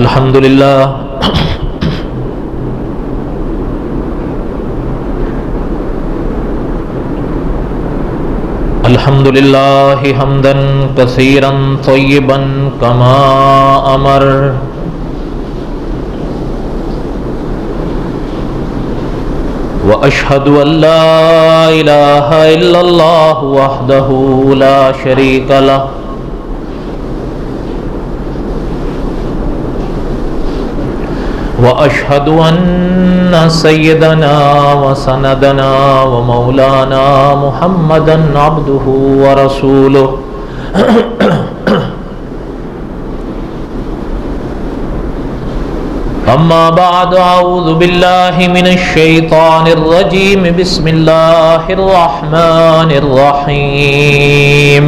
अल्हम्दुलिल्लाह अल्हम्दुलिल्लाहि हम्दन कसीरन तय्यिबन कमा अमर। व अशहदु अल्ला इलाहा इल्लल्लाहु वहदहु ला शरीका लह व अशहदु अन्न सय्यदना व सनदना व मौलाना मुहम्मदन अब्दुहु व रसूलुहु। अम्मा बाद अऊज़ु बिल्लाहि मिनश शैतानिर रजीम बिस्मिल्लाहिर रहमानिर रहीम।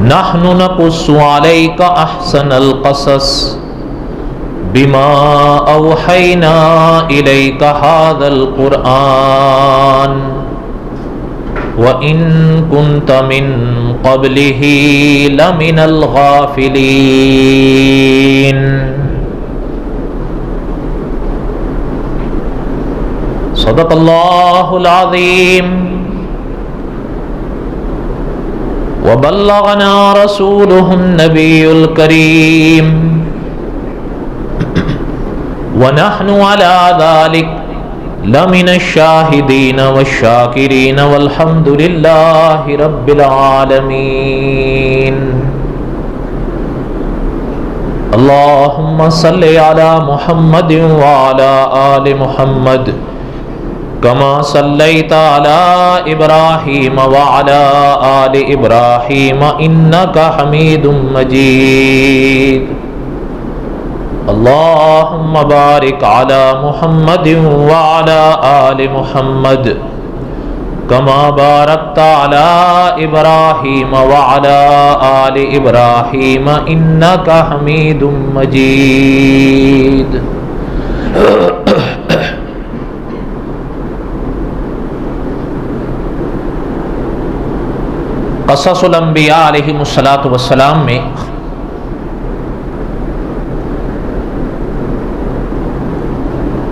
नहनु नक़ुस्सु अलैका अहसनल क़सस बिमा औहैना इलैका हाज़ल क़ुरआन व इन कुन्त मिन क़ब्लिही लमिनल गाफ़िलीन। सदक़ल्लाहुल अज़ीम व बल्लगना रसूलुहुन नबियुल करीम व नहनु अला ज़ालिक लमिनश शाहिदीन वश्शाकिरीन वल्हम्दुलिल्लाहि रब्बिल आलमीन। अल्लाहुम्मा सल्लि अला मुहम्मदिन व अला आलि मुहम्मद कमा सल्लैता अला इब्राहीम व अला आलि इब्राहीम इन्नका हमीदुम मजीद। अल्लाहुम्मा बारिक अला मुहम्मदिन व अला आलि मुहम्मद कमा बारकता अला इब्राहीम व अला आलि इब्राहीम इन्नका हमीदुम मजीद। क़ससुल अंबिया अलैहिमुस्सलातु वस्सलाम में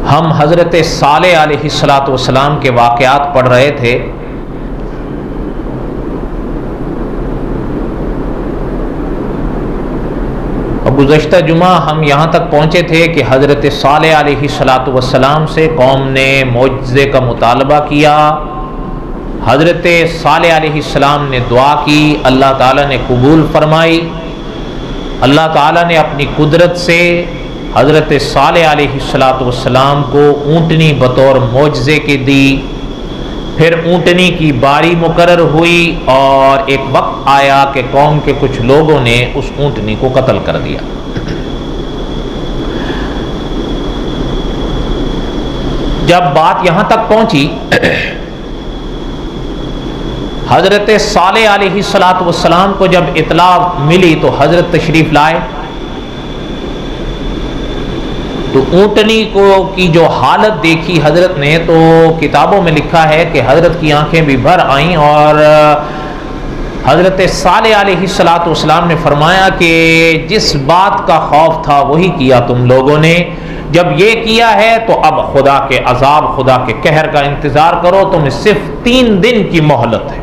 हम हज़रत सालेह अलैहिस्सलातु वस्सलाम के वाक़यात पढ़ रहे थे। और गुज़श्ता जुमा हम यहाँ तक पहुँचे थे कि हज़रत सालेह अलैहिस्सलातु वस्सलाम से कौम ने मोजज़े का मुतालबा किया। हज़रत सालेह अलैहिस्सलाम ने दुआ की, अल्लाह ताला ने कबूल फरमाई। अल्लाह ताला ने अपनी कुदरत से हज़रत सालेह अलैहिस्सलातु वस्सलाम को ऊँटनी बतौर मोजज़े के दी। फिर ऊँटनी की बारी मुकर्रर हुई और एक वक्त आया कि कौम के कुछ लोगों ने उस ऊँटनी को कत्ल कर दिया। जब बात यहाँ तक पहुँची, हज़रत सालेह अलैहिस्सलातु वस्सलाम को जब इत्ला मिली तो हज़रत तशरीफ़ लाए। तो ऊँटनी को की जो हालत देखी हज़रत ने, तो किताबों में लिखा है कि हज़रत की आंखें भी भर आईं और हज़रत सालेह अलैहिस्सलातु वस्सलाम ने फरमाया कि जिस बात का खौफ था वही किया तुम लोगों ने। जब ये किया है तो अब खुदा के अजाब, खुदा के कहर का इंतज़ार करो, तुम्हें सिर्फ 3 दिन की मोहलत है।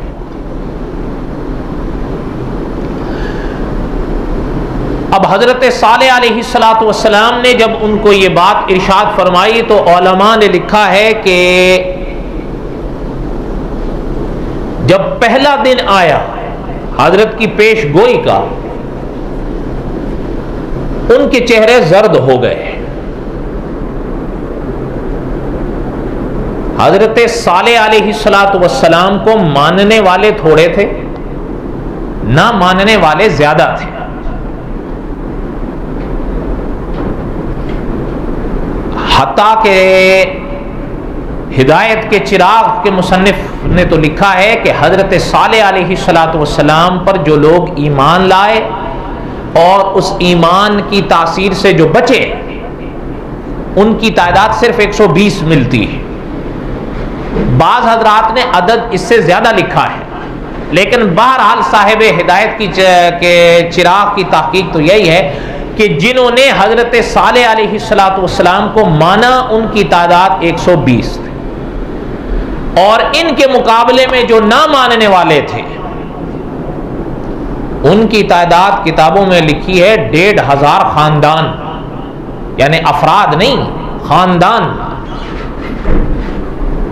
अब हज़रत सालेह अलैहिस्सलातु वस्सलाम ने जब उनको ये बात इरशाद फरमाई तो उलमा ने लिखा है कि जब पहला दिन आया हज़रत की पेश गोई का, उनके चेहरे जर्द हो गए। हज़रत सालेह अलैहिस्सलातु वस्सलाम को मानने वाले थोड़े थे, ना मानने वाले ज्यादा थे। हत्ता के हिदायत के चिराग के मुसन्निफ ने तो लिखा है कि हज़रत सालेह अलैहिस्सलातु वस्सलाम पर जो लोग ईमान लाए और उस ईमान की तासीर से जो बचे, उनकी तादाद सिर्फ 120 मिलती है। बाज़ हज़रात ने अदद इससे ज़्यादा लिखा है। लेकिन बहरहाल साहिब हिदायत की के चिराग की तहकीक तो यही है कि जिन्होंने हजरत सालेह अलैहिस्सलाम को माना उनकी तादाद 120 थी, और इनके मुकाबले में जो ना मानने वाले थे उनकी तादाद किताबों में लिखी है 1500 खानदान, यानी अफराद नहीं, खानदान,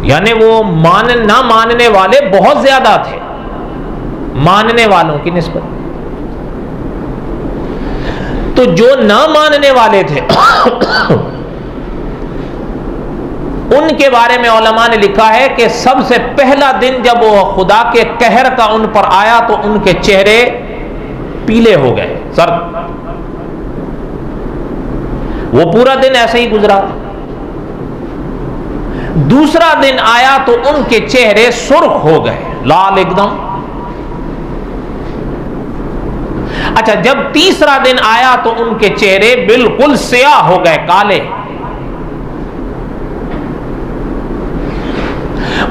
यानी वो ना मानने वाले बहुत ज्यादा थे मानने वालों की निस्बत। तो जो ना मानने वाले थे उनके बारे में उलमा ने लिखा है कि सबसे पहला दिन जब वो खुदा के कहर का उन पर आया तो उनके चेहरे पीले हो गए, सर, वो पूरा दिन ऐसे ही गुजरा। दूसरा दिन आया तो उनके चेहरे सुर्ख हो गए, लाल एकदम। अच्छा, जब तीसरा दिन आया तो उनके चेहरे बिल्कुल स्याह हो गए, काले।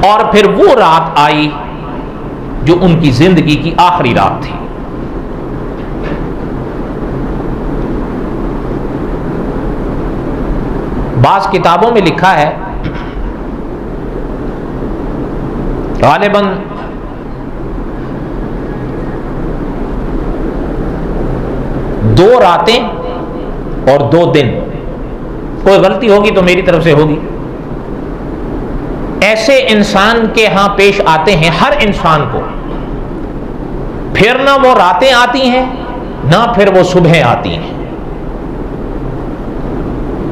और फिर वो रात आई जो उनकी जिंदगी की आखिरी रात थी। बाज़ किताबों में लिखा है गालिबन 2 रातें और 2 दिन, कोई गलती होगी तो मेरी तरफ से होगी, ऐसे इंसान के यहां पेश आते हैं, हर इंसान को। फिर ना वो रातें आती हैं ना फिर वो सुबह आती हैं।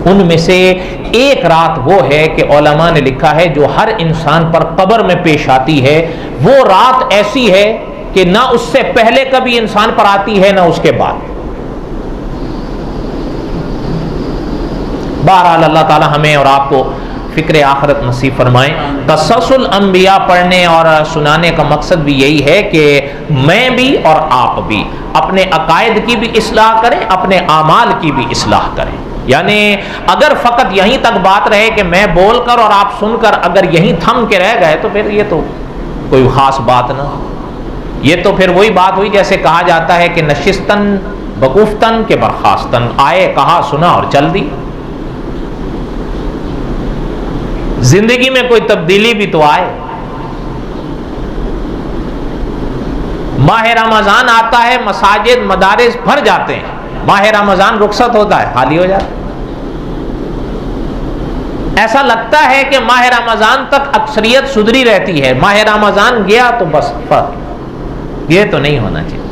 उनमें से एक रात वो है कि उलमा ने लिखा है जो हर इंसान पर कब्र में पेश आती है। वो रात ऐसी है कि ना उससे पहले कभी इंसान पर आती है ना उसके बाद। बहरहाल अल्लाह ताला हमें और आपको फिक्र आखिरत नसीब फरमाए। क़ससुल अंबिया पढ़ने और सुनाने का मकसद भी यही है कि मैं भी और आप भी अपने अकायद की भी इस्लाह करें, अपने आमाल की भी इस्लाह करें। यानी अगर फ़कत यहीं तक बात रहे कि मैं बोलकर और आप सुनकर अगर यहीं थम के रह गए तो फिर ये तो कोई ख़ास बात ना, ये तो फिर वही बात हुई जैसे कहा जाता है कि नशिस्तन बकूफ्तन के बरखास्तन, आए कहा सुना और चल दी। जिंदगी में कोई तब्दीली भी तो आए। माह रमजान आता है, मसाजिद मदारिस भर जाते हैं, माह रमजान रुखसत होता है, खाली हो जाता है। ऐसा लगता है कि माह रमजान तक अक्सरियत सुधरी रहती है, माह रमजान गया तो बस फर्क। ये तो नहीं होना चाहिए।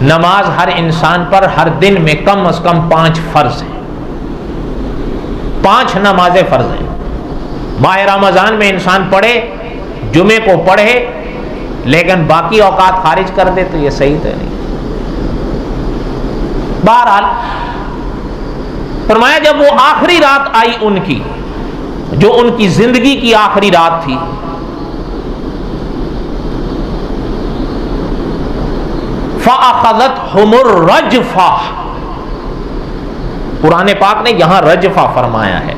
नमाज हर इंसान पर हर दिन में कम से कम 5 फर्ज हैं, 5 नमाजें फर्ज हैं। माह रमजान में इंसान पढ़े, जुमे को पढ़े, लेकिन बाकी औकात खारिज कर दे तो ये सही तो नहीं। बहरहाल फरमाया जब वो आखिरी रात आई उनकी, जो उनकी जिंदगी की आखिरी रात थी, फ़अख़ज़तहुमुर रजफ़ा, कुरान पाक ने यहां रजफा फरमाया है।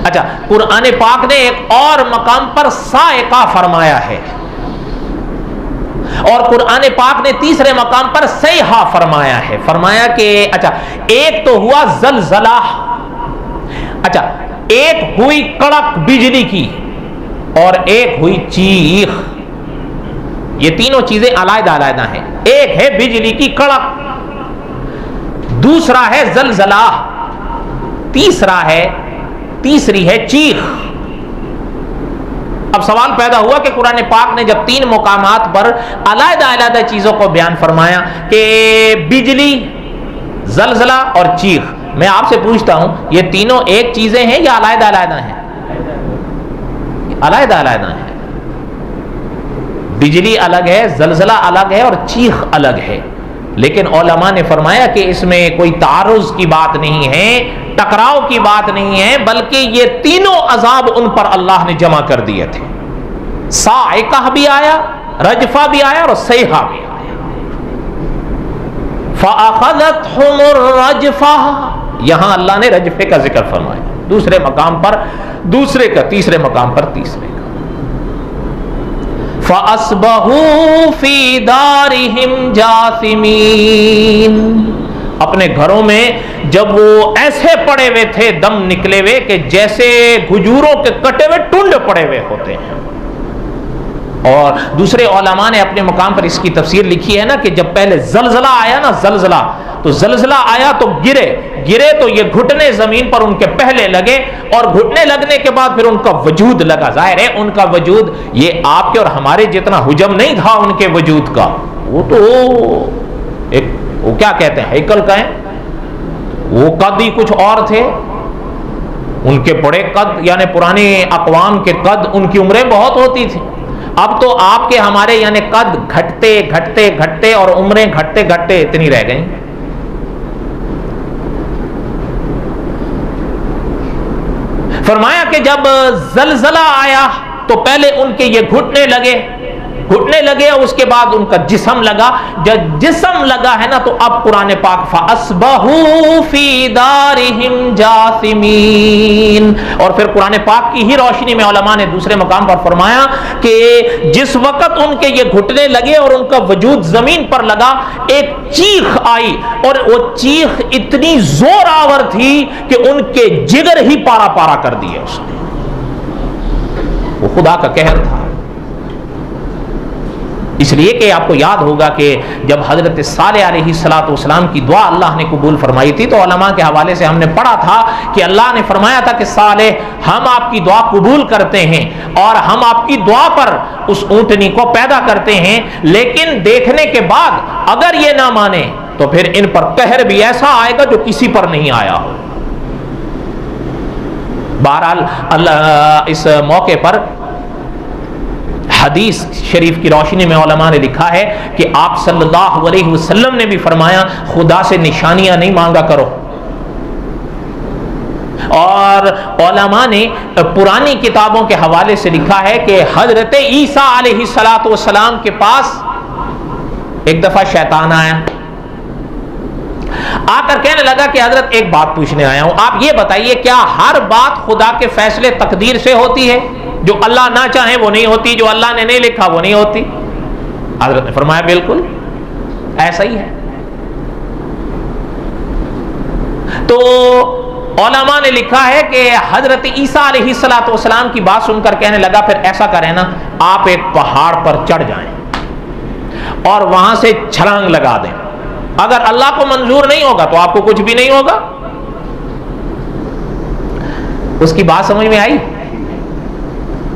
अच्छा, कुरान पाक ने एक और मकाम पर साइका फरमाया है, और कुरान पाक ने तीसरे मकाम पर सैहा फरमाया है। फरमाया कि अच्छा, एक तो हुआ जलजला, अच्छा एक हुई कड़क बिजली की, और एक हुई चीख। ये तीनों चीजें अलग-अलग हैं। एक है बिजली की कड़क, दूसरा है जलजला, तीसरी है चीख। अब सवाल पैदा हुआ कि कुरान पाक ने जब 3 मुकामात पर अलग-अलग चीजों को बयान फरमाया कि बिजली, जलजला और चीख, मैं आपसे पूछता हूं ये तीनों एक चीजें हैं या अलग-अलग हैं? अलग-अलग हैं। बिजली अलग है, जलजला अलग है और चीख अलग है। लेकिन उलमा ने फरमाया कि इसमें कोई तारुज़ की बात नहीं है, टकराव की बात नहीं है, बल्कि ये तीनों अजाब उन पर अल्लाह ने जमा कर दिए थे। साइका भी आया, रजफा भी आया और सैहा भी आया। फ़अख़ज़तहुमुर रजफ़ा, यहां अल्लाह ने रजफे का जिक्र फरमाया, दूसरे मकाम पर दूसरे का, तीसरे मकाम पर तीसरे का। फ़अस्बहू फ़ी दारिहिम जासिमीन। अपने घरों में जब वो ऐसे पड़े हुए थे, दम निकले हुए, कि जैसे खजूरों के कटे हुए टुंड पड़े हुए होते हैं। और दूसरे उलमा ने अपने मुकाम पर इसकी तफसीर लिखी है ना कि जब पहले जलजला आया ना, जलजला, तो जलजला आया तो गिरे तो ये घुटने जमीन पर उनके पहले लगे, और घुटने लगने के बाद फिर उनका वजूद लगा। जाहिर है उनका वजूद ये आपके और हमारे जितना हुजम नहीं था उनके वजूद का। वो तो एक, वो क्या कहते हैं, हैकल का है, वो कद ही कुछ और थे। उनके बड़े कद, यानी पुराने अकवाम के कद, उनकी उम्रें बहुत होती थी। अब तो आपके हमारे यानी कद घटते घटते घटते और उम्रें घटते घटते इतनी रह गई। फरमाया कि जब जलजला आया तो पहले उनके ये घुटने लगे और उसके बाद उनका जिस्म लगा। जब जिस्म लगा है ना, तो अब कुरान पाक फ़अस्बहू फ़ी दारिहिम जासिमीन, और फिर कुरान पाक की ही रोशनी में उलमा ने दूसरे मुकाम पर फरमाया कि जिस वक्त उनके ये घुटने लगे और उनका वजूद जमीन पर लगा, एक चीख आई, और वो चीख इतनी जोरावर थी कि उनके जिगर ही पारा पारा कर दिए उसने। वो खुदा का कहर था। इसलिए कि आपको याद होगा कि जब हजरत सालेह अलैहिस्सलाम की दुआ अल्लाह ने कबूल फरमाई थी, तो उलमा के हवाले से हमने पढ़ा था कि अल्लाह ने फरमाया था कि सालेह, हम आपकी दुआ कबूल करते हैं और हम आपकी दुआ पर उस ऊंटनी को पैदा करते हैं, लेकिन देखने के बाद अगर ये ना माने तो फिर इन पर कहर भी ऐसा आएगा जो किसी पर नहीं आया हो। बहरहाल अल्लाह इस मौके पर हदीस शरीफ की रोशनी में उलमा ने लिखा है कि आप सल्लल्लाहु अलैहि वसल्लम ने भी फरमाया, खुदा से निशानियां नहीं मांगा करो। और उलमा ने पुरानी किताबों के हवाले से लिखा है कि हजरत ईसा अलैहिस्सलाम के पास एक दफा शैतान आया, आकर कहने लगा कि हजरत एक बात पूछने आया हूं, आप ये बताइए क्या हर बात खुदा के फैसले तकदीर से होती है? जो अल्लाह ना चाहे वो नहीं होती, जो अल्लाह ने नहीं लिखा वो नहीं होती? हजरत ने फरमाया बिल्कुल ऐसा ही है। तो उलमा ने लिखा है कि हजरत ईसा अलैहिस्सलाम की बात सुनकर कहने लगा, फिर ऐसा करें ना, आप एक पहाड़ पर चढ़ जाएं और वहां से छलांग लगा दें। अगर अल्लाह को मंजूर नहीं होगा तो आपको कुछ भी नहीं होगा। उसकी बात समझ में आई?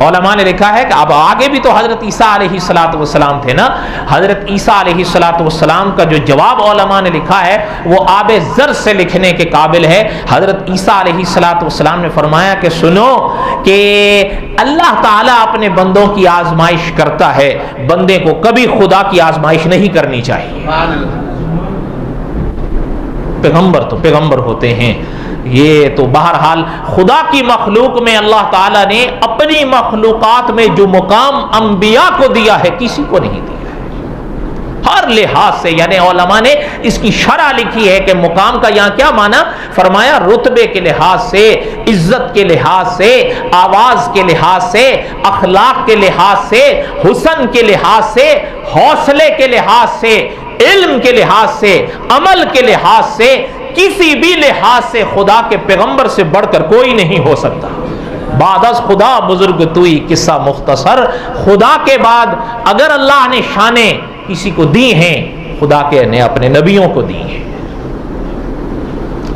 उलमा ने लिखा है कि अब आगे भी तो हजरत ईसा अलैहिस्सलाम थे ना। हजरत ईसा अलैहिस्सलाम का जो जवाब उलमा ने लिखा है वो आबे ज़र से लिखने के काबिल है। हजरत ईसा अलैहिस्सलाम ने फरमाया कि सुनो कि अल्लाह ताला अपने बंदों की आजमाइश करता है, बंदे को कभी खुदा की आजमाइश नहीं करनी चाहिए। पैगंबर तो पैगंबर होते हैं, ये तो बहरहाल खुदा की मखलूक में अल्लाह ताला ने अपनी मखलूकात में जो मुकाम अंबिया को दिया है किसी को नहीं दिया है हर लिहाज से। यानी उलमा ने इसकी शरह लिखी है कि मुकाम का यहाँ क्या माना, फरमाया रुतबे के लिहाज से, इज्जत के लिहाज से, आवाज के लिहाज से, अखलाक के लिहाज से, हुसन के लिहाज से, हौसले के लिहाज से, इल्म के लिहाज से, अमल के लिहाज से, किसी भी लिहाज से खुदा के पैगंबर से बढ़कर कोई नहीं हो सकता। बादस खुदा बुजुर्ग तुई किस्सा मुख्तसर, खुदा के बाद अगर अल्लाह ने शाने किसी को दी हैं, खुदा के ने अपने नबियों को दी हैं।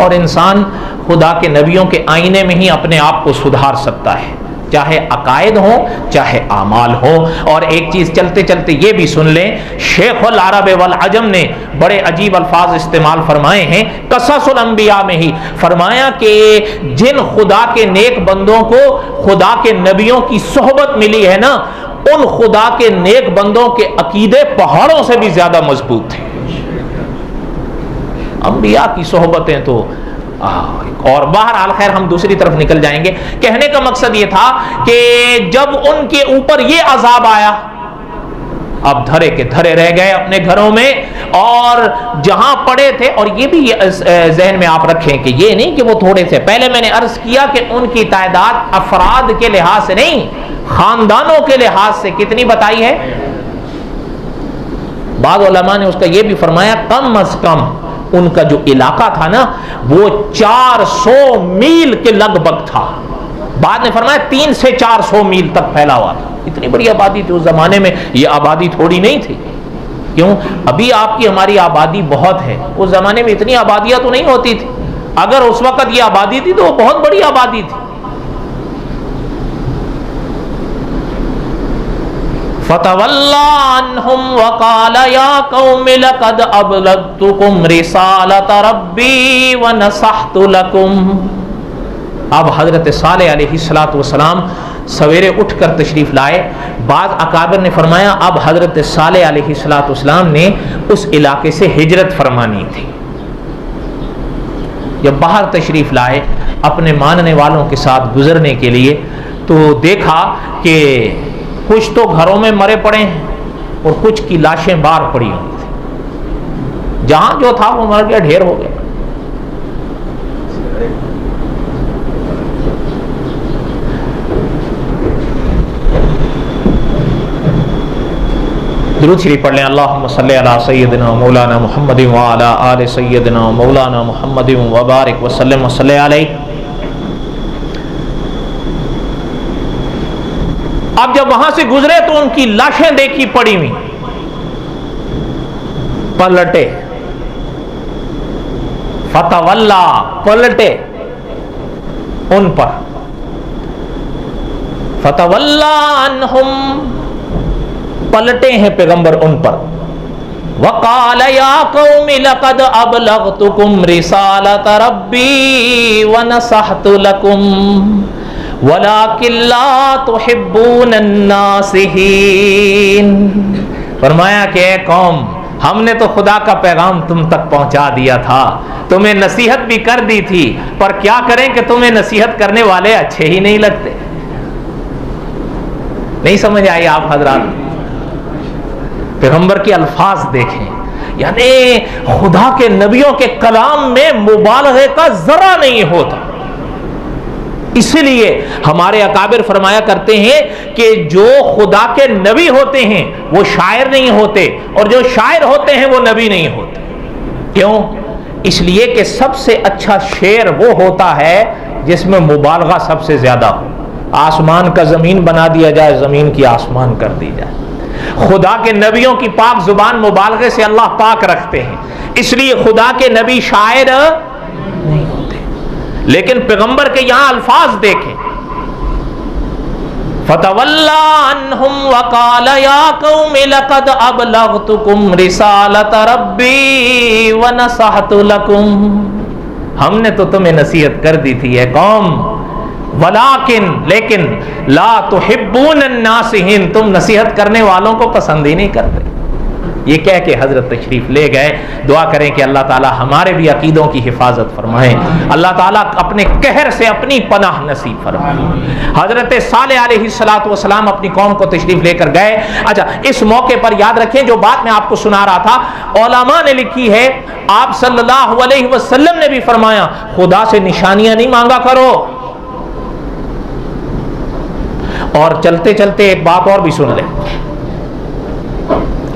और इंसान खुदा के नबियों के आईने में ही अपने आप को सुधार सकता है, चाहे अकायद हो चाहे आमाल हो। और एक चीज चलते चलते ये भी सुन लें, शेखुल अरब वल अजम ने बड़े अजीब अल्फाज इस्तेमाल फरमाए हैं कससुल अंबिया में ही। फरमाया कि जिन खुदा के नेक बंदों को खुदा के नबियों की सोहबत मिली है ना, उन खुदा के नेक बंदों के अकीदे पहाड़ों से भी ज्यादा मजबूत थे। अंबिया की सोहबतें तो और बहरहाल खैर हम दूसरी तरफ निकल जाएंगे। कहने का मकसद ये था कि जब उनके ऊपर ये अजाब आया, अब धरे के धरे रह गए अपने घरों में और जहां पड़े थे। और ये भी जहन में आप रखें कि ये नहीं कि वो थोड़े से, पहले मैंने अर्ज किया कि उनकी तादाद अफराद के लिहाज से नहीं, खानदानों के लिहाज से कितनी बताई है? बाद उलमा ने उसका यह भी फरमाया कम अज कम उनका जो इलाका था ना वो 400 मील के लगभग था। बाद ने फरमाया 300 से 400 मील तक फैला हुआ था। इतनी बड़ी आबादी थी उस जमाने में। ये आबादी थोड़ी नहीं थी। क्यों? अभी आपकी हमारी आबादी बहुत है, उस जमाने में इतनी आबादियां तो नहीं होती थी। अगर उस वक्त ये आबादी थी तो वो बहुत बड़ी आबादी थी। फतवल्ला अन्हुम वक़ाल या कौम लक़द अबलग़्तुकुम रिसालत रब्बी व नसहतु लकुम। अब हजरत सालेह अलैहिस्सलातु वस्सलाम सवेरे उठकर तशरीफ लाए। बाद अकाबिर ने फरमाया अब हजरत सालेह अलैहिस्सलातु वस्सलाम ने उस इलाके से हिजरत फरमानी थी। जब बाहर तशरीफ लाए अपने मानने वालों के साथ गुजरने के लिए, तो देखा कि कुछ तो घरों में मरे पड़े हैं और कुछ की लाशें बाहर पड़ी हुई थी। जहां जो था वो मर गया, ढेर हो गया। दुरूद शरीफ पढ़ लें। अल्लाहुम्मा सल्ली अला सय्यिदिना मौलाना मुहम्मदिन व अला आलि सय्यिदिना मौलाना मुहम्मदिन व बारिक व सल्लिम व सल्ली अलैहि। अब जब वहां से गुजरे तो उनकी लाशें देखी पड़ी हुई, पलटे, फतवल्ला, पलटे उन पर, फतवल्ला अन्हुम, पलटे हैं पैगंबर उन पर। वक़ाल या कौम लक़द अबलग़्तुकुम रिसालत रब्बी व नसहतु लकुम वलाकिन ला तुहिब्बूनन नासिहीन। फरमाया कि ए कौम, हमने तो खुदा का पैगाम तुम तक पहुंचा दिया था, तुम्हें नसीहत भी कर दी थी, पर क्या करें कि तुम्हें नसीहत करने वाले अच्छे ही नहीं लगते। नहीं समझ आई आप हजरात? पैगंबर के अल्फाज देखें, यानी खुदा के नबियों के कलाम में मुबालगे का जरा नहीं होता। इसलिए हमारे अकाबिर फरमाया करते हैं कि जो खुदा के नबी होते हैं वो शायर नहीं होते, और जो शायर होते हैं वो नबी नहीं होते। क्यों? इसलिए कि सबसे अच्छा शेर वो होता है जिसमें मुबालगा सबसे ज्यादा हो। आसमान का जमीन बना दिया जाए, जमीन की आसमान कर दी जाए। खुदा के नबियों की पाक जुबान मुबालगे से अल्लाह पाक रखते हैं, इसलिए खुदा के नबी शायर नहीं होते। लेकिन पैगंबर के यहां अल्फाज देखें, फतवल्ला अन्हुम वक़ाल या कौम लक़द अबलग़्तुकुम रिसालत रब्बी व नसहतु लकुम। हमने तो तुम्हें नसीहत कर दी थी ए कौम, वलाकिन लेकिन ला तुहिब्बूनन नासिहीन, तुम नसीहत करने वालों को पसंद ही नहीं करते। ये कह के हजरत तशरीफ ले गए। दुआ करें कि अल्लाह ताला हमारे भी अकीदों की हिफाजत फरमाए, अल्लाह ताला अपने कहर से अपनी पनाह नसीब फरमाए। हजरत सालेह अलैहिस्सलातु वस्सलाम अपनी कौम को तशरीफ लेकर गए। अच्छा, इस मौके पर याद रखें जो बात मैं आपको सुना रहा था, उलमा ने लिखी है, आप सल्लल्लाहु अलैहि वसल्लम ने भी फरमाया खुदा से निशानियां नहीं मांगा करो। और चलते चलते एक बात और भी सुन ले।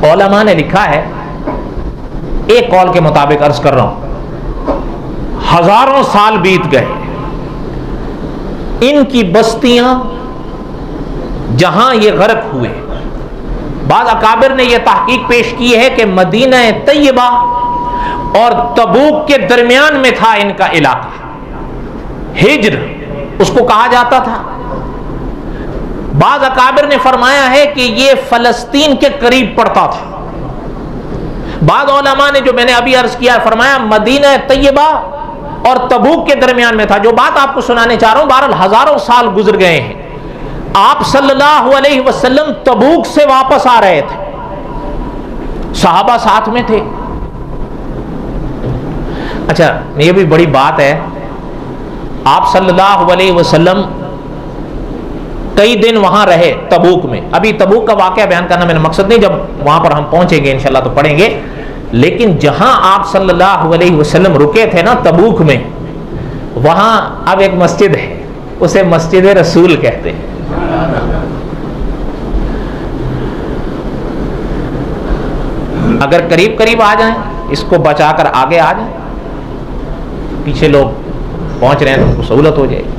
उलमा ने लिखा है, एक कौल के मुताबिक अर्ज कर रहा हूं, हजारों साल बीत गए, इनकी बस्तियां जहां ये गर्क हुए, बाद अकाबिर ने यह तहकीक पेश की है कि मदीना तैयबा और तबूक के दरमियान में था इनका इलाका। हिज्र उसको कहा जाता था। बाज़ अकाबिर ने फरमाया है कि ये फलस्तीन के करीब पड़ता था। बाद उलमा ने, जो मैंने अभी अर्ज किया, फरमाया मदीना तैयबा और तबूक के दरमियान में था। जो बात आपको सुनाने चाह रहा हूं, बहरहाल हजारों साल गुजर गए हैं। आप सल्लल्लाहु अलैहि वसल्लम तबूक से वापस आ रहे थे, सहाबा साथ में थे। अच्छा, ये भी बड़ी बात है, आप सल्लल्लाहु अलैहि वसल्लम कई दिन वहां रहे तबूक में। अभी तबूक का वाकया बयान करना मेरा मकसद नहीं, जब वहां पर हम पहुंचेंगे इंशाल्लाह तो पढ़ेंगे। लेकिन जहां आप सल्लल्लाहु अलैहि वसल्लम रुके थे ना तबूक में, वहां अब एक मस्जिद है, उसे मस्जिद रसूल कहते हैं। अगर करीब करीब आ जाएं, इसको बचाकर आगे आ जाएं, पीछे लोग पहुंच रहे हैं तो उनको सहूलत हो जाएगी।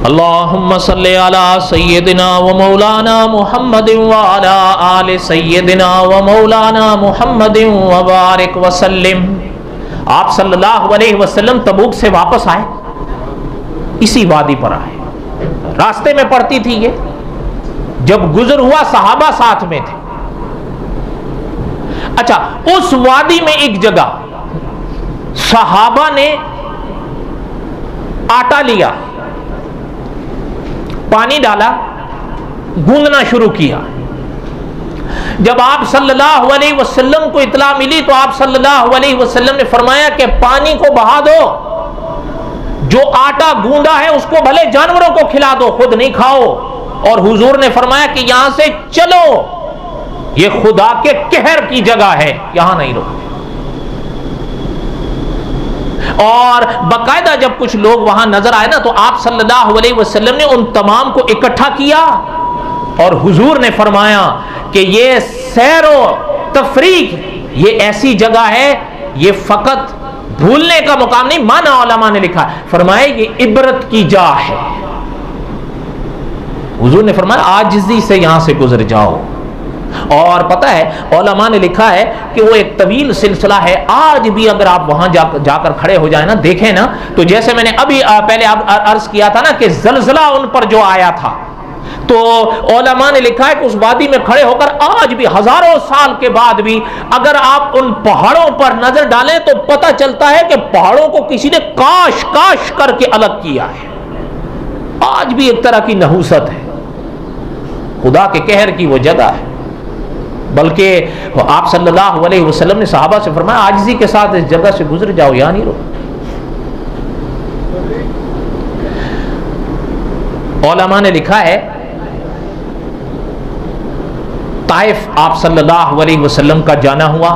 अल्लाहुम्मा सल्ली अला सय्यदिना व मौलाना मुहम्मदिन व अला आलि सय्यदिना व मौलाना मुहम्मदिन व बारिक व सल्लिम। आप सल्लल्लाहु अलैहि वसल्लम तबूक से वापस आए, इसी वादी पर आए, रास्ते में पड़ती थी ये। जब गुजर हुआ सहाबा साथ में थे। अच्छा, उस वादी में एक जगह सहाबा ने आटा लिया, पानी डाला, गूंदना शुरू किया। जब आप सल्लल्लाहु अलैहि वसल्लम को इत्तला मिली तो आप सल्लल्लाहु अलैहि वसल्लम ने फरमाया कि पानी को बहा दो, जो आटा गूंदा है उसको भले जानवरों को खिला दो, खुद नहीं खाओ। और हुजूर ने फरमाया कि यहां से चलो, ये खुदा के कहर की जगह है, यहां नहीं रहो। और बकायदा जब कुछ लोग वहां नजर आए ना तो आप सल्लल्लाहु अलैहि वसल्लम ने उन तमाम को इकट्ठा किया और हुजूर ने फरमाया कि ये सैरो तफरीक, ये ऐसी जगह है, ये फकत भूलने का मुकाम नहीं। माना उलमा ने लिखा, फरमाया ये इबरत की जा है। हुजूर ने फरमाया आजिज़ी से यहां से गुजर जाओ। और पता है उलमा ने लिखा है कि वो एक तवील सिलसिला है। आज भी अगर आप वहां जाकर खड़े हो जाए ना, देखें ना, तो जैसे मैंने अभी पहले अर्ज किया था ना कि जलजला उन पर जो आया था, तो उलमा ने लिखा है कि उस वादी में खड़े होकर आज भी हजारों साल के बाद भी अगर आप उन पहाड़ों पर नजर डालें तो पता चलता है कि पहाड़ों को किसी ने काश काश करके अलग किया है। आज भी एक तरह की नहूसत है, खुदा के कहर की वो जगह है। बल्कि आप सल्लल्लाहु अलैहि वसल्लम ने सहाबा से फरमाया आजिज़ी के साथ इस जगह से गुजर जाओ, यहां नहीं रहो। उलमा ने लिखा है ताइफ आप सल्लल्लाहु अलैहि वसल्लम का जाना हुआ,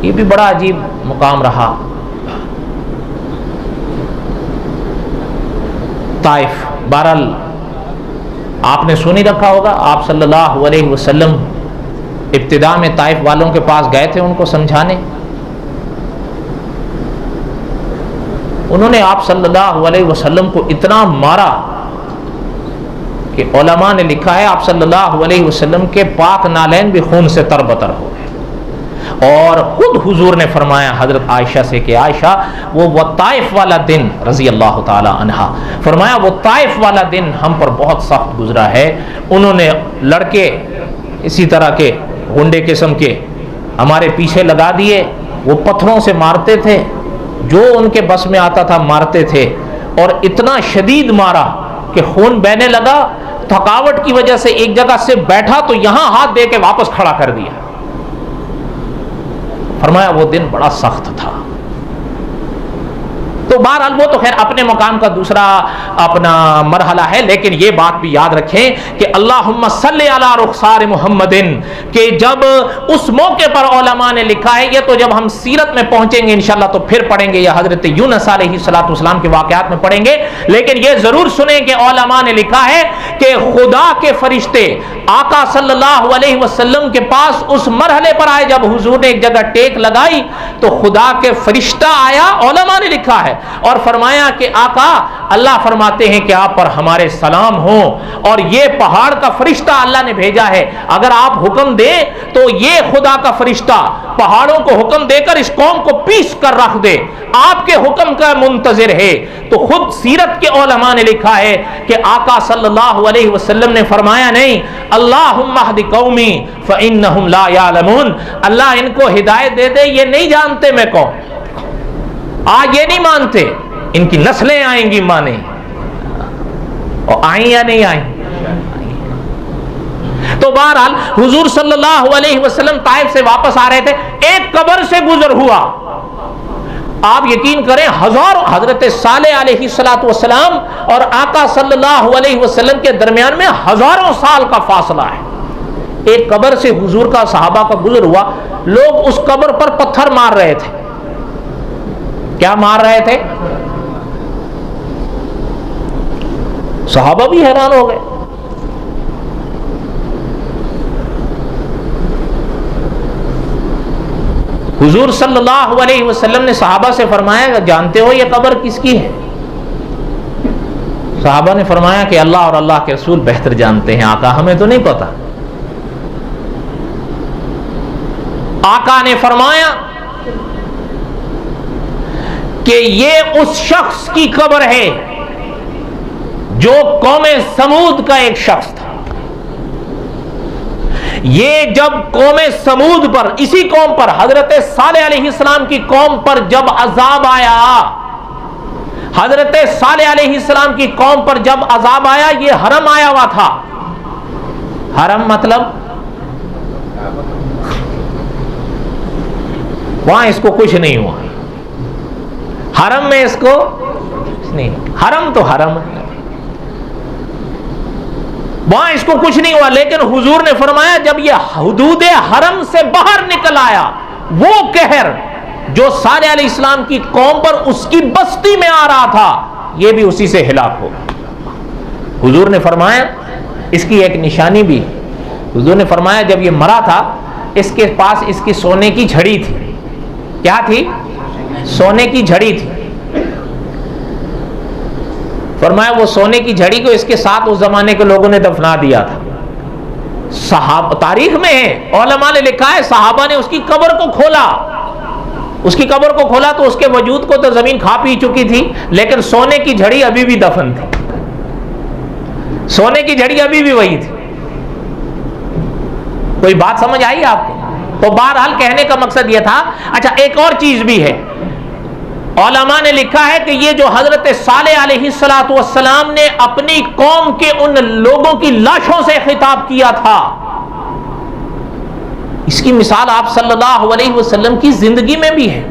ये भी बड़ा अजीब मुकाम रहा। ताइफ, बहरहाल आपने सुन ही रखा होगा, आप सल्लल्लाहु अलैहि वसल्लम इब्तिदा में ताइफ वालों के पास गए थे उनको समझाने। उन्होंने आप सल्लल्लाहु अलैहि वसल्लम को इतना मारा कि उलमा ने लिखा है आप सल्लल्लाहु अलैहि वसल्लम के पाक नालैन भी खून से तरबतर हो गए। और खुद हुजूर ने फरमाया हजरत आयशा से कि आयशा वो ताइफ वाला दिन, रजी अल्लाह ताला अन्हा, फरमाया वो ताइफ वाला दिन हम पर बहुत सख्त गुजरा है। उन्होंने लड़के इसी तरह के गुंडे किस्म के हमारे पीछे लगा दिए, वो पत्थरों से मारते थे, जो उनके बस में आता था मारते थे, और इतना शदीद मारा कि खून बहने लगा। थकावट की वजह से एक जगह से बैठा तो यहां हाथ दे के वापस खड़ा कर दिया। फरमाया वो दिन बड़ा सख्त था। तो बहरहाल वो तो खैर अपने मकाम का दूसरा अपना मरहला है, लेकिन ये बात भी याद रखें कि अल्लाहुम्मा सल्ली अला रुखसार मुहम्मदिन, कि जब उस मौके पर उलमा ने लिखा है, ये तो जब हम सीरत में पहुंचेंगे इंशाल्लाह तो फिर पढ़ेंगे, या हजरत यूनुस अलैहिस्सलातु वस्सलाम के वाकयात में पढ़ेंगे, लेकिन ये जरूर सुने कि उलमा ने लिखा है कि खुदा के फरिश्ते आका सल्लल्लाहु अलैहि वसल्लम के पास उस मरहले पर आए जब हुजूर ने एक जगह टेक लगाई तो खुदा के फरिश्ता आया, उलमा ने लिखा है, और फरमाया कि आका अल्लाह फरमाते हैं कि आप पर हमारे सलाम हो, और ये पहाड़ का फरिश्ता अल्लाह ने भेजा है, अगर आप हुक्म दें तो ये खुदा का फरिश्ता पहाड़ों को हुक्म देकर इस कौम को पीस कर रख दे, आपके हुक्म का मुंतजिर है। तो खुद सीरत के उलमा ने लिखा है कि आका सल्लल्लाहु अलैहि वसल्लम ने फरमाया नहीं, अल्लाहुम्मा हदी कौमी फइन्नहुम ला यालमून, अल्लाह इनको हिदायत दे दे, ये नहीं जानते मैं कौन, आज ये नहीं मानते, इनकी नस्लें आएंगी माने, और आई या नहीं आई। तो बहरहाल हुजूर सल्लल्लाहु अलैहि वसल्लम ताइफ से वापस आ रहे थे, एक कब्र से गुजर हुआ, आप यकीन करें हजारों, हजरत सालेह अलैहिस्सलातु वस्सलाम और आका सल्लल्लाहु अलैहि वसल्लम के दरमियान में हजारों साल का फासला है। एक कब्र से हुजूर का सहाबा का गुजर हुआ, लोग उस कब्र पर पत्थर मार रहे थे। क्या मार रहे थे? सहाबा भी हैरान हो गए। हुजूर सल्लल्लाहु अलैहि वसल्लम ने सहाबा से फरमाया, जानते हो ये कब्र किसकी है? सहाबा ने फरमाया कि अल्लाह और अल्लाह के रसूल बेहतर जानते हैं आका, हमें तो नहीं पता। आका ने फरमाया कि ये उस शख्स की कब्र है जो कौम समूद का एक शख्स था। ये जब कौम समूद पर, इसी कौम पर, हजरत सालेह अलैहिस्सलाम की कौम पर जब अजाब आया, हजरत सालेह अलैहिस्सलाम की कौम पर जब अजाब आया, ये हरम आया हुआ था। हरम मतलब वहां इसको कुछ नहीं हुआ, हरम में इसको नहीं, हरम तो हरम है, वहां इसको कुछ नहीं हुआ। लेकिन हुजूर ने फरमाया जब ये हुदूद हरम से बाहर निकल आया, वो कहर जो सालेह अलैहिस्सलाम की कौम पर उसकी बस्ती में आ रहा था, ये भी उसी से हिलाक हो। हुजूर ने फरमाया इसकी एक निशानी भी, हुजूर ने फरमाया जब ये मरा था, इसके पास इसकी सोने की झड़ी थी। क्या थी? सोने की झड़ी थी। फरमाया वो सोने की झड़ी को इसके साथ उस जमाने के लोगों ने दफना दिया था। साहब तारीख में है, उलमा ने लिखा है, सहाबा ने उसकी कब्र को खोला, उसकी कब्र को खोला तो उसके वजूद को तो जमीन खा पी चुकी थी, लेकिन सोने की झड़ी अभी भी दफन थी, सोने की झड़ी अभी भी वही थी। कोई बात समझ आई आपको? तो बहरहाल कहने का मकसद यह था। अच्छा, एक और चीज भी है, उलमा ने लिखा है कि ये जो हजरत सालेह अलैहिस्सलातु वस्सलाम ने अपनी कौम के उन लोगों की लाशों से खिताब किया था, इसकी मिसाल आप सल्लल्लाहु अलैहि वसल्लम की जिंदगी में भी है।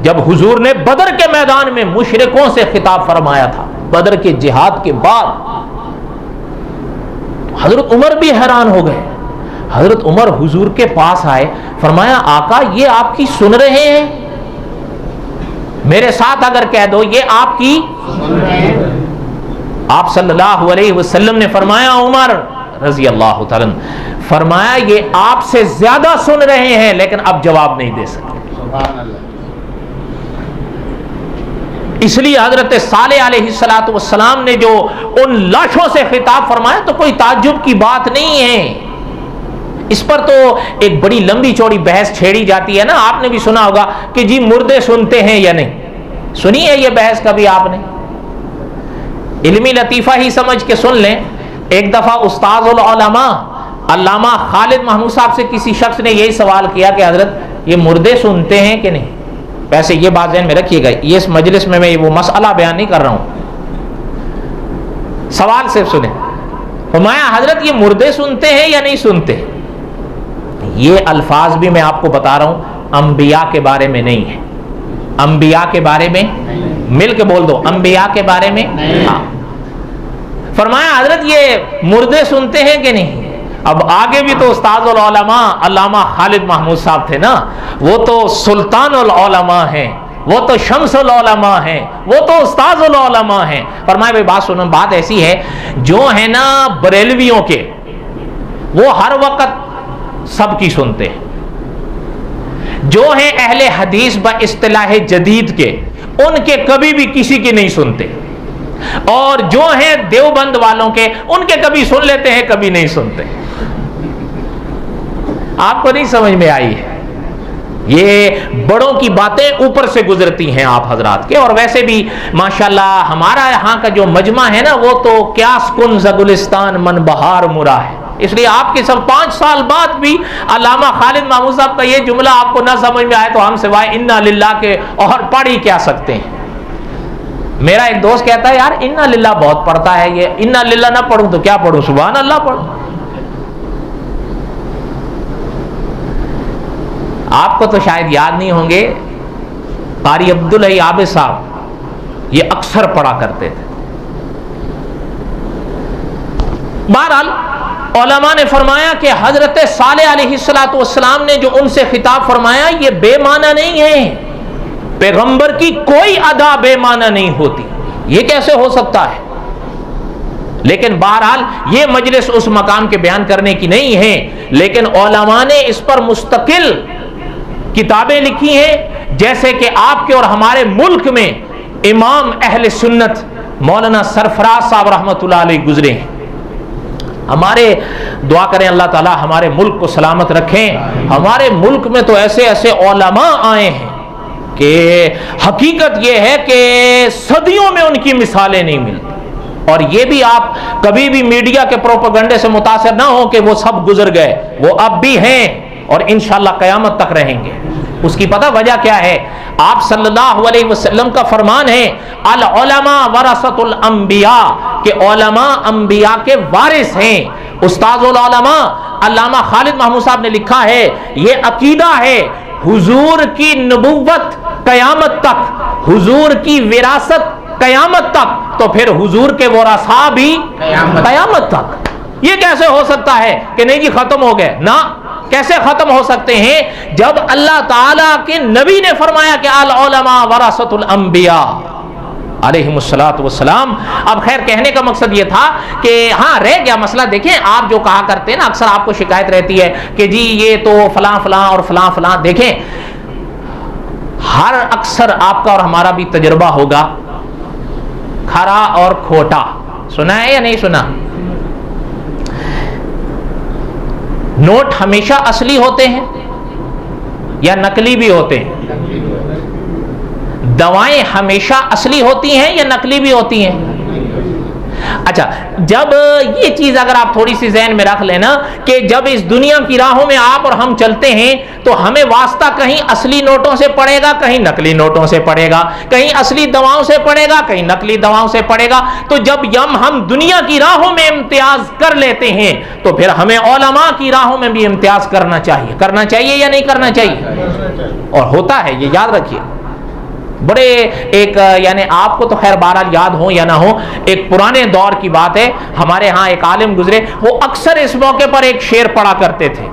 जब हुजूर ने बदर के मैदान में मुशरिकों से खिताब फरमाया था, बदर के जिहाद के बाद, हजरत उमर भी हैरान हो गए। हजरत उमर हुजूर के पास आए, फरमाया आका ये आपकी सुन रहे हैं? मेरे साथ अगर कह दो ये आपकी। आप सल्लल्लाहु अलैहि वसल्लम ने फरमाया, उमर रजी अल्लाह तआला, फरमाया ये आपसे ज्यादा सुन रहे हैं लेकिन अब जवाब नहीं दे सकते। इसलिए हजरत सालेह अलैहिस्सलातु वस्सलाम ने जो उन लाशों से खिताब फरमाया तो कोई ताज्जुब की बात नहीं है। इस पर तो एक बड़ी लंबी चौड़ी बहस छेड़ी जाती है ना, आपने भी सुना होगा कि जी मुर्दे सुनते हैं या नहीं। सुनी है ये बहस कभी आपने? इल्मी लतीफा ही समझ के सुन लें। एक दफा उस्ताजुल उलमा अल्लामा खालिद महमूद साहब से किसी शख्स ने यही सवाल किया कि हजरत ये मुर्दे सुनते हैं कि नहीं। वैसे ये बात ज़हन में रखिएगा, ये इस मजलिस में मैं वो मसला बयान नहीं कर रहा हूं, सवाल सिर्फ सुने। फरमाया हजरत ये मुर्दे सुनते हैं या नहीं सुनते? ये अल्फाज भी मैं आपको बता रहा हूं, अंबिया के बारे में नहीं है। अंबिया के बारे में मिल के बोल दो, अंबिया के बारे में। हाँ, फरमाया हजरत ये मुर्दे सुनते हैं कि नहीं? अब आगे भी तो उस्ताजुल उलमा अल्लामा खालिद महमूद साहब थे ना, वो तो सुल्तानुल उलमा हैं, वो तो शम्सुल उलमा हैं, वो तो उस्ताजुल उलमा हैं। फरमाया भाई बात सुनो, बात ऐसी है, जो है ना बरेलवियों के, वो हर वक्त सबकी सुनते हैं, जो है अहले हदीस ब इस्तिलाह जदीद के, उनके कभी भी किसी की नहीं सुनते, और जो है देवबंद वालों के, उनके कभी सुन लेते हैं कभी नहीं सुनते। आपको नहीं समझ में आई है? ये बड़ों की बातें ऊपर से गुजरती हैं आप हजरात के। और वैसे भी माशाल्लाह हमारा यहाँ का जो मजमा है ना, वो तो क्यास कुन ज़गुलिस्तान मन बहार मुरा है। इसलिए आपके सब 5 साल बाद भी अल्लामा खालिद महमूद साहब का ये जुमला आपको ना समझ में आए तो हम सिवाय इन्ना लिल्लाह के और पढ़ ही क्या सकते हैं। मेरा एक दोस्त कहता है यार इन्ना लिल्लाह बहुत पढ़ता है, ये इन्ना लिल्लाह ना पढ़ूं तो क्या पढ़ूं, सुभान अल्लाह पढ़ूं। आपको तो शायद याद नहीं होंगे, कारी अब्दुल हई आबिद साहब ये अक्सर पढ़ा करते थे। बहरहाल उलमा ने फरमाया कि हजरत सालेह अलैहिस्सलातु वस्सलाम ने जो उनसे खिताब फरमाया ये बेमाना नहीं है। पैगंबर की कोई अदा बेमाना नहीं होती। ये कैसे हो सकता है? लेकिन बहरहाल ये मजलिस उस मकाम के बयान करने की नहीं है, लेकिन उलमा ने इस पर मुस्तकिल किताबें लिखी हैं। जैसे कि आपके और हमारे मुल्क में इमाम अहले सुन्नत मौलाना सरफराज साहब रहमतुल्लाह अलैह गुजरे हैं। हमारे दुआ करें अल्लाह ताला हमारे मुल्क को सलामत रखें। हमारे मुल्क में तो ऐसे ऐसे उलमा आए हैं कि हकीकत यह है कि सदियों में उनकी मिसालें नहीं मिलती। और ये भी आप कभी भी मीडिया के प्रोपेगेंडे से मुतासिर ना हो कि वो सब गुजर गए, वो अब भी हैं और इंशाअल्लाह क़यामत तक रहेंगे। उसकी पता वजह क्या है? आप सल्लल्लाहु अलैहि वसल्लम का फरमान है अल उलमा वरसतुल अंबिया, के उलमा अंबिया के वारिस हैं। उस्ताजुल उलमा अल्लामा खालिद महमूद साहब ने लिखा है, ये अकीदा है हुजूर की नबुव्वत क़यामत तक, हुजूर की विरासत क़यामत तक, तो फिर हुजूर के वरसा भी क़यामत तक। ये कैसे हो सकता है कि नहीं जी खत्म हो गए? ना, कैसे खत्म हो सकते हैं जब अल्लाह ताला के नबी ने फरमाया कि अल उलमा वरसतुल अंबिया अलैहिमुस्सलातु वस्सलाम। अब खैर कहने का मकसद ये था कि हाँ रह गया मसला। देखें आप जो कहा करते हैं ना, अक्सर आपको शिकायत रहती है कि जी ये तो फलां फलां और फलां फलां। देखें हर अक्सर आपका और हमारा भी तजुर्बा होगा, खरा और खोटा सुना है या नहीं सुना? नोट हमेशा असली होते हैं या नकली भी होते हैं? दवाएं हमेशा असली होती हैं या नकली भी होती हैं? अच्छा, जब ये चीज अगर आप थोड़ी सी ज़हन में रख लेना कि जब इस दुनिया की राहों में आप और हम चलते हैं तो हमें वास्ता कहीं असली नोटों से पड़ेगा, कहीं नकली नोटों से पड़ेगा, कहीं असली दवाओं से पड़ेगा, कहीं नकली दवाओं से पड़ेगा। तो जब हम दुनिया की राहों में इम्तियाज कर लेते हैं तो फिर हमें उलमा की राहों में भी इम्तियाज करना चाहिए या नहीं करना चाहिए? और होता है, ये याद रखिए। बड़े एक यानी आपको तो खैर बहरहाल याद हो या ना हो, एक पुराने दौर की बात है, हमारे यहाँ एक आलिम गुजरे, वो अक्सर इस मौके पर एक शेर पढ़ा करते थे,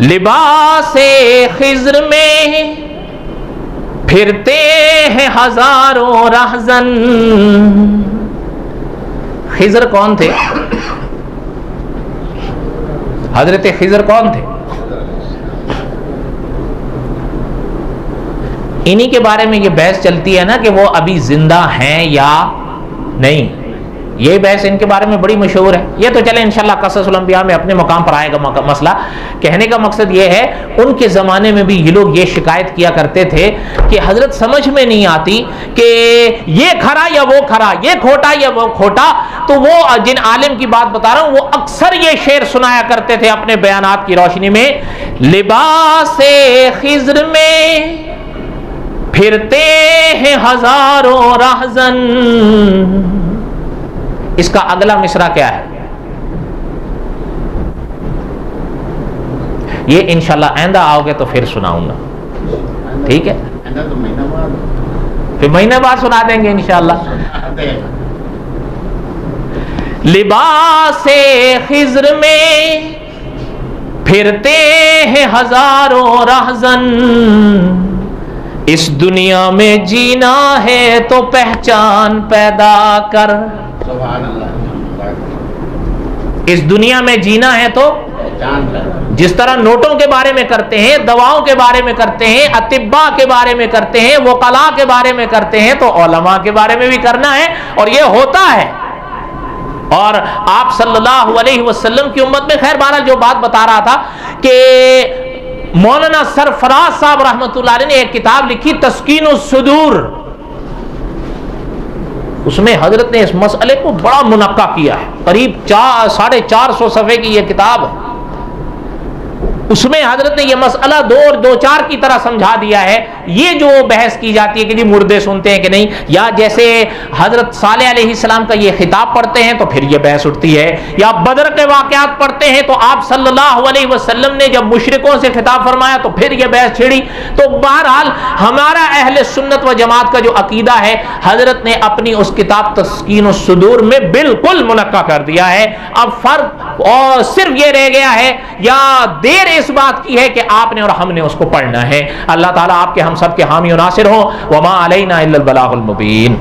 लिबासे खिज्र में फिरते हैं हजारों रहजन। खिज्र कौन थे? हजरत खिज्र कौन थे? इन्हीं के बारे में ये बहस चलती है ना कि वो अभी जिंदा हैं या नहीं। ये बहस इनके बारे में बड़ी मशहूर है। ये तो चले इंशाल्लाह क़ससुल अंबिया में अपने मकाम पर आएगा मसला। कहने का मकसद ये है, उनके ज़माने में भी ये लोग ये शिकायत किया करते थे कि हजरत समझ में नहीं आती कि ये खरा या वो खरा, ये खोटा या वो खोटा। तो वो जिन आलिम की बात बता रहा हूँ वो अक्सर ये शेर सुनाया करते थे अपने बयानात की रोशनी में, लिबासे खिज्र में फिरते हैं हजारों रहजन। इसका अगला मिसरा क्या है? ये इंशाल्लाह आइंदा आओगे तो फिर सुनाऊंगा, ठीक है? फिर महीने बाद सुना देंगे इंशाल्लाह। लिबासे खिज्र में फिरते हैं हजारों रहजन, इस दुनिया में जीना है तो पहचान पैदा कर। इस दुनिया में जीना है तो जिस तरह नोटों के बारे में करते हैं, दवाओं के बारे में करते हैं, अतिब्बा के बारे में करते हैं, वकला के बारे में करते हैं, तो उलमा के बारे में भी करना है। और ये होता है। और आप सल्लल्लाहु अलैहि वसल्लम की उम्मत में खैर बहरहाल जो बात बता रहा था कि मौलाना सरफराज साहब रहमतुल्लाह अलैह ने एक किताब लिखी तस्कीनुस सुदूर, उसमें हजरत ने इस मसले को बड़ा मुनक्का किया है। करीब 450 सफ़े की यह किताब है। उसमें हजरत ने यह मसला 2 और 2-4 की तरह समझा दिया है। ये जो बहस की जाती है कि जी मुर्दे सुनते हैं कि नहीं, या जैसे हजरत सालेह अलैहिस्सलाम का ये खिताब पढ़ते हैं तो फिर ये बहस उठती है, या बदर के वाक़यात पढ़ते हैं तो आप सल्लल्लाहु अलैहि वसल्लम ने जब मुशरिकों से खिताब फरमाया तो फिर ये बहस छिड़ी। तो बहरहाल हमारा अहले सुन्नत व जमात का जो अकीदा है हजरत ने अपनी उस किताब तस्कीनुस सुदूर में बिल्कुल मुनक्का कर दिया है। अब फर्क और सिर्फ ये रह गया है या देर इस बात की है कि आपने और हमने उसको पढ़ना है। अल्लाह ताला आपके हम सब के हामी और नासिर हो। वमा अलैना इल्लल बलागुल मुबीन।